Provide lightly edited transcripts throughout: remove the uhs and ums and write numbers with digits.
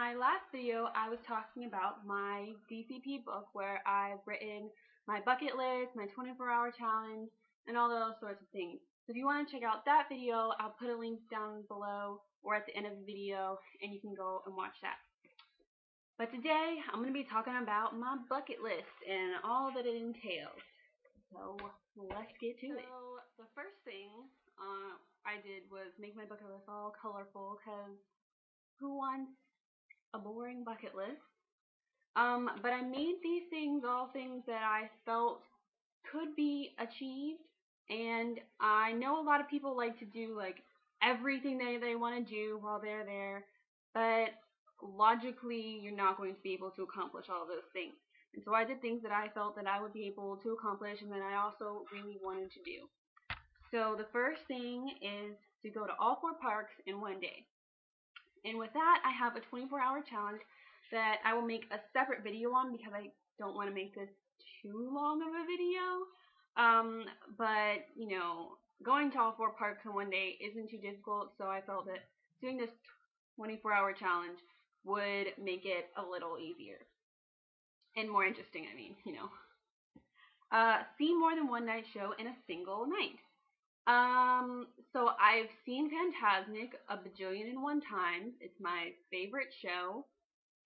my last video, I was talking about my DCP book where I've written my bucket list, my 24-hour challenge, and all those sorts of things. So if you want to check out that video, I'll put a link down below or at the end of the video, and you can go and watch that. But today, I'm going to be talking about my bucket list and all that it entails. So let's get to it. So the first thing I did was make my bucket list all colorful, because who wants a boring bucket list? But I made these things all things that I felt could be achieved, and I know a lot of people like to do like everything they want to do while they're there, but logically you're not going to be able to accomplish all those things. And so I did things that I felt that I would be able to accomplish and that I also really wanted to do. So the first thing is to go to all 4 parks in one day. And with that, I have a 24-hour challenge that I will make a separate video on because I don't want to make this too long of a video. But, you know, going to all 4 parks in one day isn't too difficult, so I felt that doing this 24-hour challenge would make it a little easier. And more interesting, I mean, you know. See more than one night show in a single night. So I've seen Fantasmic a bajillion and one times. It's my favorite show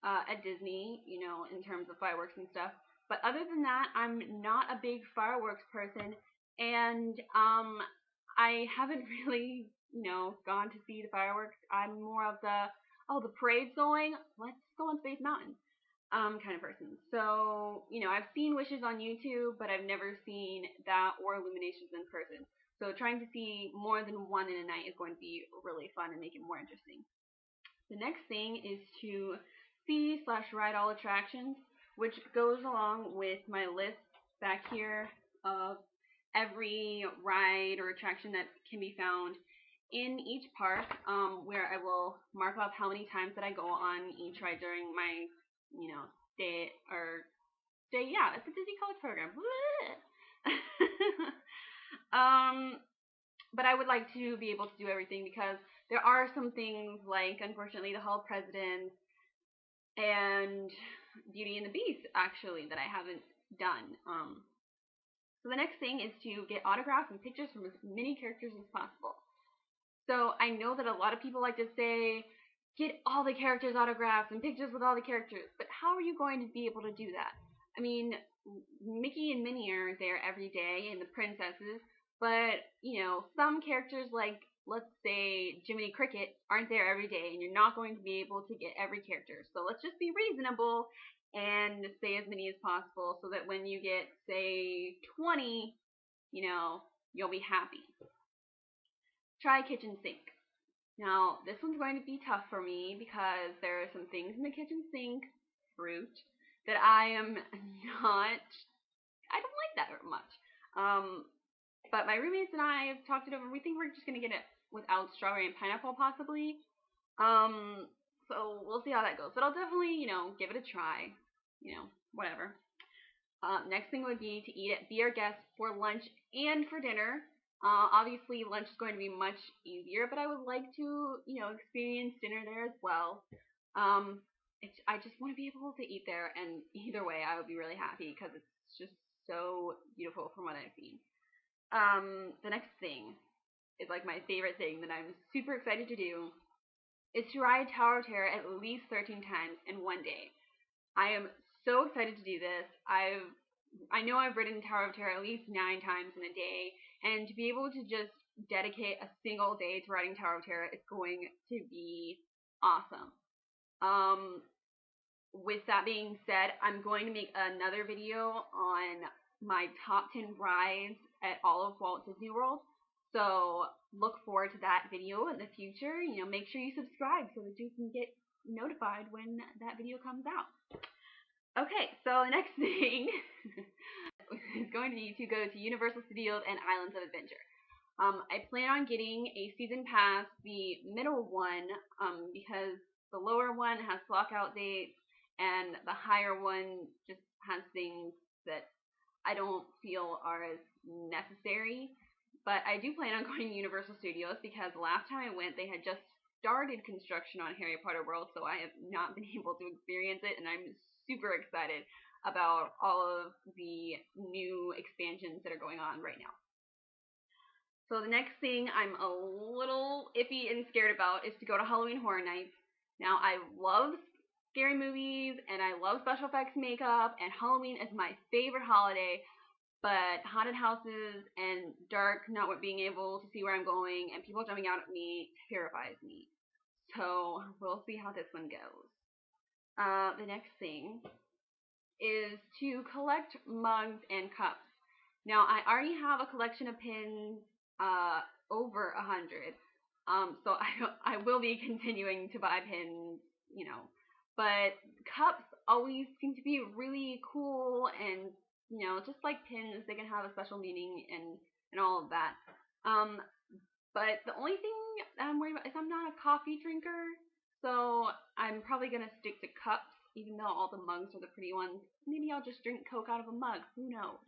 at Disney, you know, in terms of fireworks and stuff. But other than that, I'm not a big fireworks person, and I haven't really, you know, gone to see the fireworks. I'm more of the parade's going, let's go on Space Mountain kind of person. So, you know, I've seen Wishes on YouTube, but I've never seen that or Illuminations in person. So trying to see more than one in a night is going to be really fun and make it more interesting. The next thing is to see/ride all attractions, which goes along with my list back here of every ride or attraction that can be found in each park, where I will mark off how many times that I go on each ride during my, you know, stay, yeah, it's a Disney College program. But I would like to be able to do everything because there are some things like, unfortunately, the Hall of Presidents and Beauty and the Beast, actually, that I haven't done. So the next thing is to get autographs and pictures from as many characters as possible. So I know that a lot of people like to say, get all the characters' autographs and pictures with all the characters, but how are you going to be able to do that? I mean, Mickey and Minnie are there every day, and the princesses, but, you know, some characters like, let's say, Jiminy Cricket aren't there every day, and you're not going to be able to get every character. So let's just be reasonable and say as many as possible so that when you get, say, 20, you know, you'll be happy. Try kitchen sink. Now, this one's going to be tough for me because there are some things in the kitchen sink, fruit, that I don't like that very much. But my roommates and I have talked it over. We think we're just going to get it without strawberry and pineapple, possibly. So we'll see how that goes. But I'll definitely, you know, give it a try. You know, whatever. Next thing would be to eat at Be Our Guest for lunch and for dinner. Obviously, lunch is going to be much easier, but I would like to, you know, experience dinner there as well. I just want to be able to eat there, and either way, I would be really happy because it's just so beautiful from what I've seen. The next thing is like my favorite thing that I'm super excited to do is to ride Tower of Terror at least 13 times in one day. I am so excited to do this. I know I've ridden Tower of Terror at least 9 times in a day, and to be able to just dedicate a single day to riding Tower of Terror is going to be awesome. With that being said, I'm going to make another video on my top 10 rides at all of Walt Disney World. So look forward to that video in the future. You know, make sure you subscribe so that you can get notified when that video comes out. Okay, so the next thing is going to be to go to Universal Studios and Islands of Adventure. I plan on getting a season pass, the middle one, because the lower one has lockout dates, and the higher one just has things that I don't feel are as necessary. But I do plan on going to Universal Studios because the last time I went, they had just started construction on Harry Potter World, so I have not been able to experience it, and I'm super excited about all of the new expansions that are going on right now. So the next thing I'm a little iffy and scared about is to go to Halloween Horror Nights. Now, I love scary movies, and I love special effects makeup, and Halloween is my favorite holiday, but haunted houses and dark, not being able to see where I'm going, and people jumping out at me terrifies me. So we'll see how this one goes. The next thing is to collect mugs and cups. Now, I already have a collection of pins over 100, so I will be continuing to buy pins, but cups always seem to be really cool, and just like pins, they can have a special meaning and all of that. But the only thing I'm worried about is I'm not a coffee drinker, so I'm probably gonna stick to cups, even though all the mugs are the pretty ones. Maybe I'll just drink Coke out of a mug. Who knows?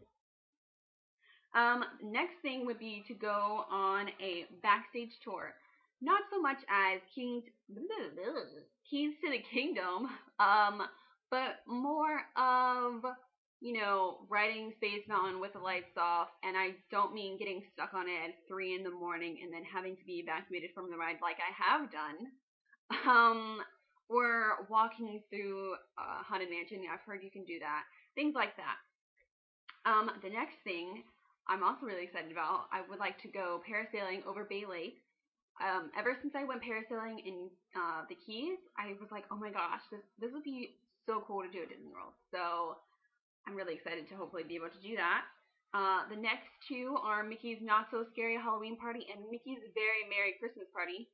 Next thing would be to go on a backstage tour. Not so much as Keys to the Kingdom, but more of, riding Space Mountain with the lights off, and I don't mean getting stuck on it at 3 in the morning and then having to be evacuated from the ride like I have done. Or walking through Haunted Mansion. I've heard you can do that. Things like that. The next thing I'm also really excited about, I would like to go parasailing over Bay Lake. Ever since I went parasailing in the Keys, I was like, oh my gosh, this would be so cool to do at Disney World. So I'm really excited to hopefully be able to do that. The next two are Mickey's Not So Scary Halloween Party and Mickey's Very Merry Christmas Party.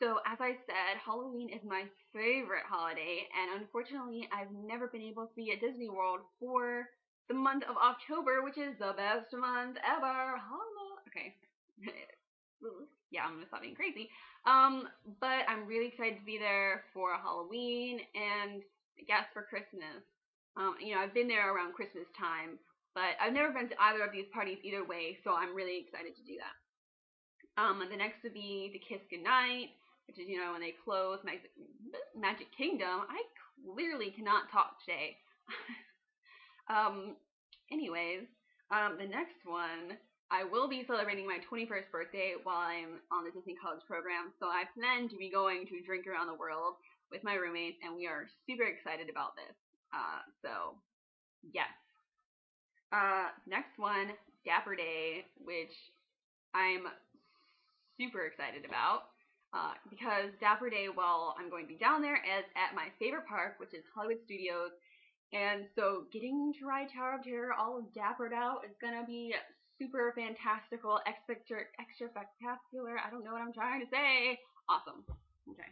So as I said, Halloween is my favorite holiday, and unfortunately I've never been able to be at Disney World for the month of October, which is the best month ever. Okay. Yeah, I'm gonna stop being crazy. But I'm really excited to be there for Halloween and I guess for Christmas. I've been there around Christmas time, but I've never been to either of these parties either way, so I'm really excited to do that. The next would be the Kiss Goodnight, which is, when they close Magic Kingdom. I clearly cannot talk today. Anyways, the next one, I will be celebrating my 21st birthday while I'm on the Disney College program, so I plan to be going to Drink Around the World with my roommates, and we are super excited about this. So, yes. Next one, Dapper Day, which I'm super excited about, because Dapper Day, I'm going to be down there as at my favorite park, which is Hollywood Studios. And so getting to ride Tower of Terror all dappered out is going to be super fantastical, extra spectacular. I don't know what I'm trying to say. Awesome. Okay.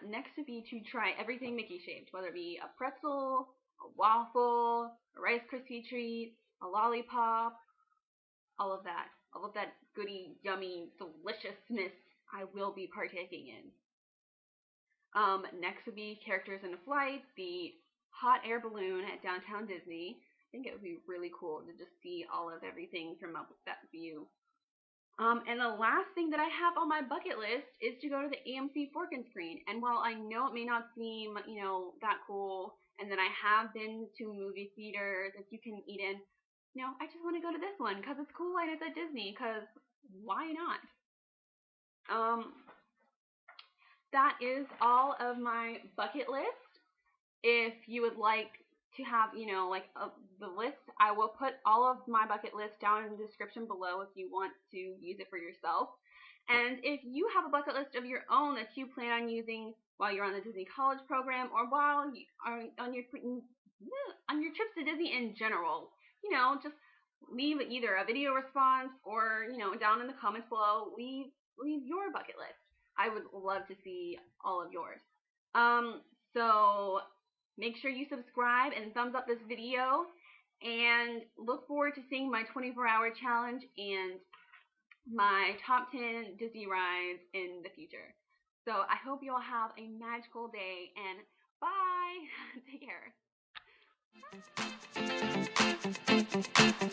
Next would be to try everything Mickey shaped, whether it be a pretzel, a waffle, a Rice Krispie treat, a lollipop, all of that goody, yummy, deliciousness I will be partaking in. Next would be Characters in a Flight, the hot air balloon at Downtown Disney. I think it would be really cool to just see all of everything from up that view. And the last thing that I have on my bucket list is to go to the AMC Fork Screen. And while I know it may not seem, that cool, and that I have been to movie theaters that you can eat in, I just want to go to this one because it's cool and it's at Disney, because why not? That is all of my bucket list. If you would like to have, the list, I will put all of my bucket list down in the description below if you want to use it for yourself. And if you have a bucket list of your own that you plan on using while you're on the Disney College program, or while you are on your trips to Disney in general, just leave either a video response or, down in the comments below, leave your bucket list. I would love to see all of yours. So make sure you subscribe and thumbs up this video, and look forward to seeing my 24-hour challenge and my top 10 Disney rides in the future. So I hope you all have a magical day, and bye! Take care.